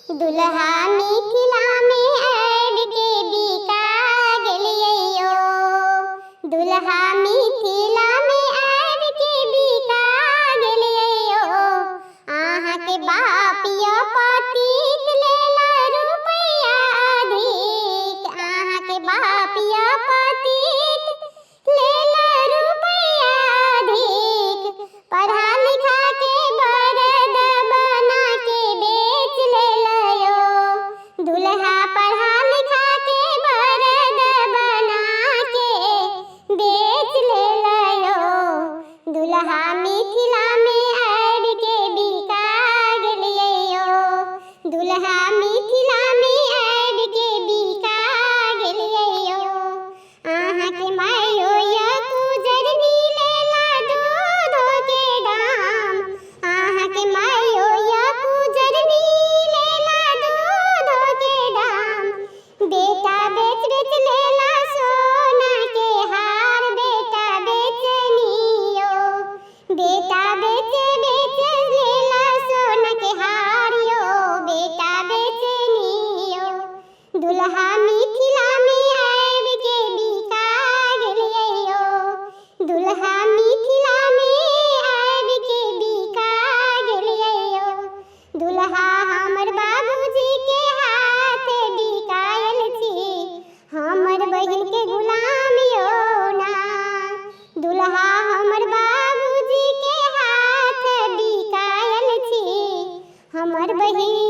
दुल्हा मिथिला में ऐड के बिका गेलियो। दुल्हा मिथिला में ऐड के बिका गेलियो। आहाँ के बापिया पतित लेला रुपया अधिक। आहाँ के बापिया पतित लेला रुपया अधिक। पढ़ा लिखा के बरद बना के बेच लेलयो। दुल्हा पढ़ा लिखा के बरद बना के बेच लेलयो। दुल्हा मिथिला में ऐड के बिका गेलियो। दुल्हा मिथिला में ऐड के बिका गेलियो। आहाँ के मायो या कुजरनी लेला दूध के दाम। आहाँ के मायो या कुजरनी लेला दूध के दाम। बेटा बेच बेच लेला सोना के हार। बेटा बेचनियो। बेटा बेच बेच लेला सोना के हार यो। बेटा बेचनियो। दुल्हा मिथिला में ऐड के बिका गेलियो। दुल्हा मिथिला में ऐड के बिका गेलियो। दुल्हा हमर बाबूजी के हाथ बिकायल छी। हमर बहिन के गुलाम यो ना। दुल्हा हमर बाबूजी के हाथ बिकायल छी। हमर बहिन